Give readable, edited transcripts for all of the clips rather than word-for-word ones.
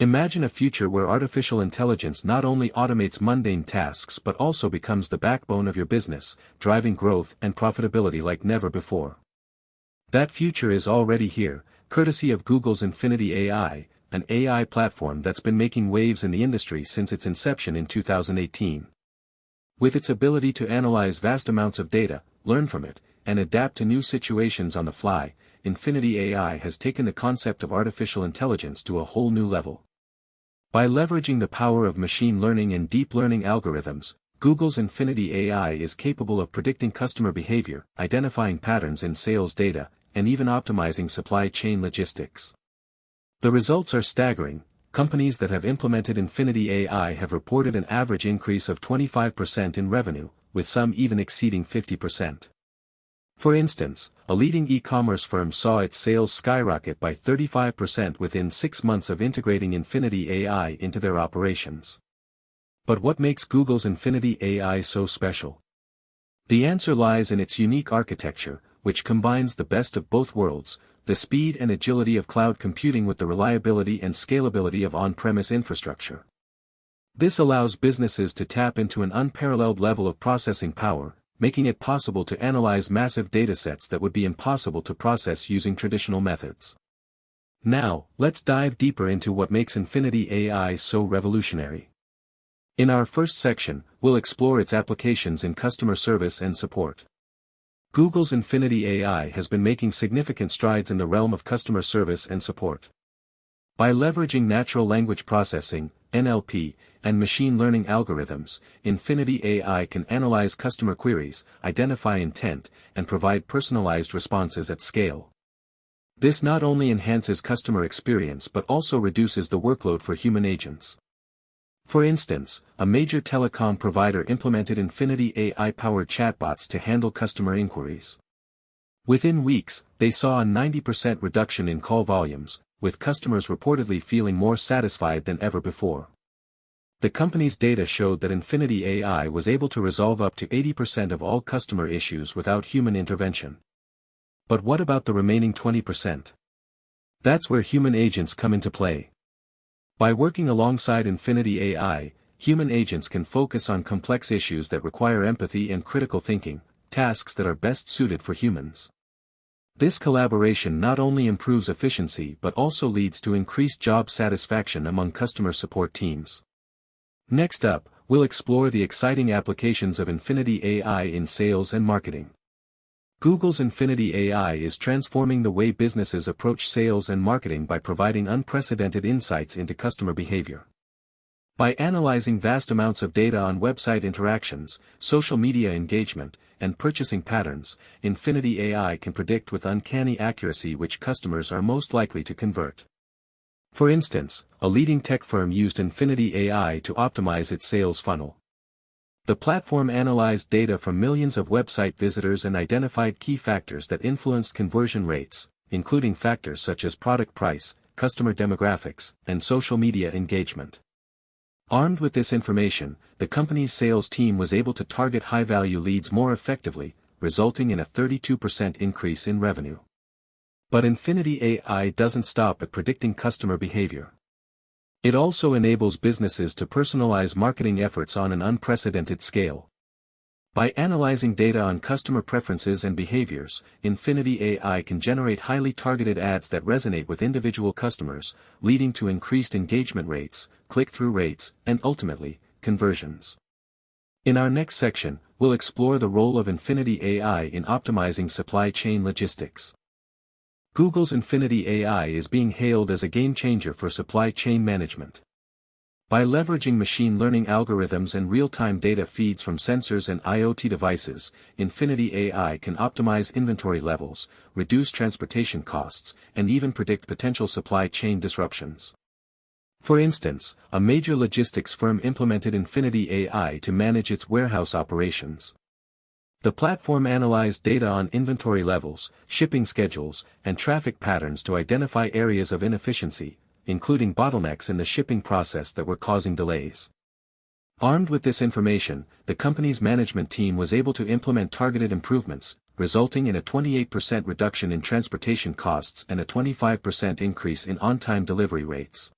Imagine a future where artificial intelligence not only automates mundane tasks but also becomes the backbone of your business, driving growth and profitability like never before. That future is already here, courtesy of Google's Infinity AI, an AI platform that's been making waves in the industry since its inception in 2018. With its ability to analyze vast amounts of data, learn from it, and adapt to new situations on the fly, Infinity AI has taken the concept of artificial intelligence to a whole new level. By leveraging the power of machine learning and deep learning algorithms, Google's Infinity AI is capable of predicting customer behavior, identifying patterns in sales data, and even optimizing supply chain logistics. The results are staggering. Companies that have implemented Infinity AI have reported an average increase of 25% in revenue, with some even exceeding 50%. For instance, a leading e-commerce firm saw its sales skyrocket by 35% within 6 months of integrating Infinity AI into their operations. But what makes Google's Infinity AI so special? The answer lies in its unique architecture, which combines the best of both worlds, the speed and agility of cloud computing with the reliability and scalability of on-premise infrastructure. This allows businesses to tap into an unparalleled level of processing power, making it possible to analyze massive datasets that would be impossible to process using traditional methods. Now, let's dive deeper into what makes Infinity AI so revolutionary. In our first section, we'll explore its applications in customer service and support. Google's Infinity AI has been making significant strides in the realm of customer service and support. By leveraging natural language processing, NLP, and machine learning algorithms, Infinity AI can analyze customer queries, identify intent, and provide personalized responses at scale. This not only enhances customer experience but also reduces the workload for human agents. For instance, a major telecom provider implemented Infinity AI-powered chatbots to handle customer inquiries. Within weeks, they saw a 90% reduction in call volumes, with customers reportedly feeling more satisfied than ever before. The company's data showed that Infinity AI was able to resolve up to 80% of all customer issues without human intervention. But what about the remaining 20%? That's where human agents come into play. By working alongside Infinity AI, human agents can focus on complex issues that require empathy and critical thinking, tasks that are best suited for humans. This collaboration not only improves efficiency but also leads to increased job satisfaction among customer support teams. Next up, we'll explore the exciting applications of Infinity AI in sales and marketing. Google's Infinity AI is transforming the way businesses approach sales and marketing by providing unprecedented insights into customer behavior. By analyzing vast amounts of data on website interactions, social media engagement, and purchasing patterns, Infinity AI can predict with uncanny accuracy which customers are most likely to convert. For instance, a leading tech firm used Infinity AI to optimize its sales funnel. The platform analyzed data from millions of website visitors and identified key factors that influenced conversion rates, including factors such as product price, customer demographics, and social media engagement. Armed with this information, the company's sales team was able to target high-value leads more effectively, resulting in a 32% increase in revenue. But Infinity AI doesn't stop at predicting customer behavior. It also enables businesses to personalize marketing efforts on an unprecedented scale. By analyzing data on customer preferences and behaviors, Infinity AI can generate highly targeted ads that resonate with individual customers, leading to increased engagement rates, click-through rates, and ultimately, conversions. In our next section, we'll explore the role of Infinity AI in optimizing supply chain logistics. Google's Infinity AI is being hailed as a game-changer for supply chain management. By leveraging machine learning algorithms and real-time data feeds from sensors and IoT devices, Infinity AI can optimize inventory levels, reduce transportation costs, and even predict potential supply chain disruptions. For instance, a major logistics firm implemented Infinity AI to manage its warehouse operations. The platform analyzed data on inventory levels, shipping schedules, and traffic patterns to identify areas of inefficiency, including bottlenecks in the shipping process that were causing delays. Armed with this information, the company's management team was able to implement targeted improvements, resulting in a 28% reduction in transportation costs and a 25% increase in on-time delivery rates.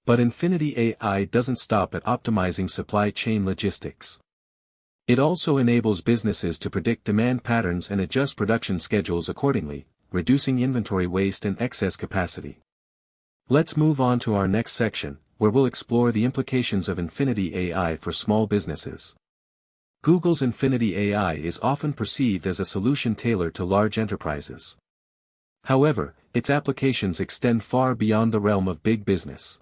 But Infinity AI doesn't stop at optimizing supply chain logistics. It also enables businesses to predict demand patterns and adjust production schedules accordingly, reducing inventory waste and excess capacity. Let's move on to our next section, where we'll explore the implications of Infinity AI for small businesses. Google's Infinity AI is often perceived as a solution tailored to large enterprises. However, its applications extend far beyond the realm of big business.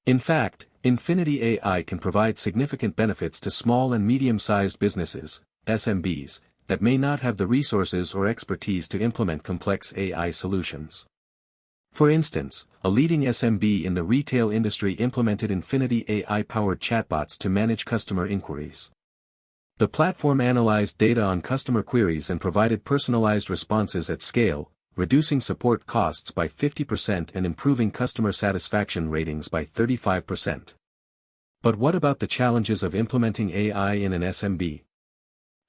In fact, Infinity AI can provide significant benefits to small and medium-sized businesses, SMBs, that may not have the resources or expertise to implement complex AI solutions. For instance, a leading SMB in the retail industry implemented Infinity AI-powered chatbots to manage customer inquiries. The platform analyzed data on customer queries and provided personalized responses at scale, reducing support costs by 50% and improving customer satisfaction ratings by 35%. But what about the challenges of implementing AI in an SMB?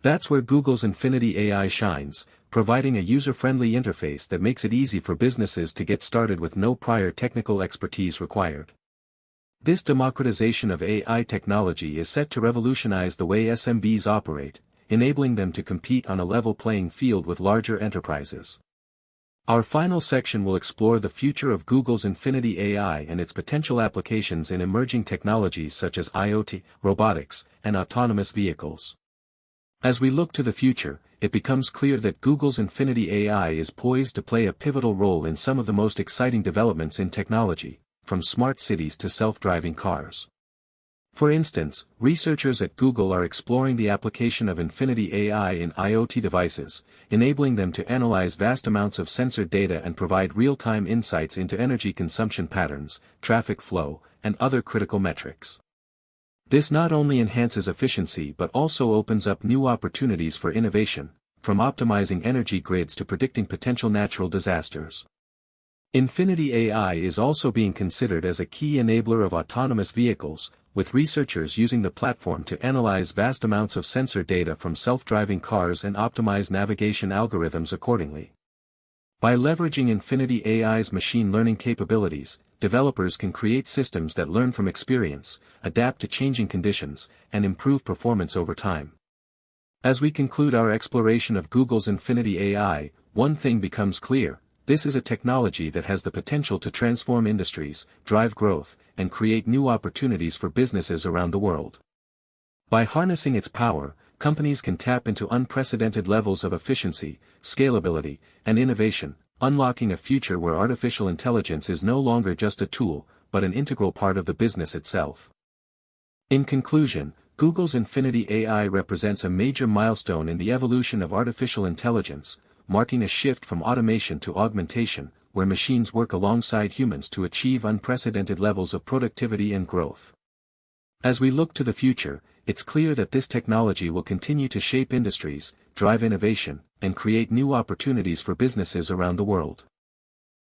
That's where Google's Infinity AI shines, providing a user-friendly interface that makes it easy for businesses to get started with no prior technical expertise required. This democratization of AI technology is set to revolutionize the way SMBs operate, enabling them to compete on a level playing field with larger enterprises. Our final section will explore the future of Google's Infinity AI and its potential applications in emerging technologies such as IoT, robotics, and autonomous vehicles. As we look to the future, it becomes clear that Google's Infinity AI is poised to play a pivotal role in some of the most exciting developments in technology, from smart cities to self-driving cars. For instance, researchers at Google are exploring the application of Infinity AI in IoT devices, enabling them to analyze vast amounts of sensor data and provide real-time insights into energy consumption patterns, traffic flow, and other critical metrics. This not only enhances efficiency but also opens up new opportunities for innovation, from optimizing energy grids to predicting potential natural disasters. Infinity AI is also being considered as a key enabler of autonomous vehicles, with researchers using the platform to analyze vast amounts of sensor data from self-driving cars and optimize navigation algorithms accordingly. By leveraging Infinity AI's machine learning capabilities, developers can create systems that learn from experience, adapt to changing conditions, and improve performance over time. As we conclude our exploration of Google's Infinity AI, one thing becomes clear: this is a technology that has the potential to transform industries, drive growth, and create new opportunities for businesses around the world. By harnessing its power, companies can tap into unprecedented levels of efficiency, scalability, and innovation, unlocking a future where artificial intelligence is no longer just a tool, but an integral part of the business itself. In conclusion, Google's Infinity AI represents a major milestone in the evolution of artificial intelligence, marking a shift from automation to augmentation, where machines work alongside humans to achieve unprecedented levels of productivity and growth. As we look to the future, it's clear that this technology will continue to shape industries, drive innovation, and create new opportunities for businesses around the world.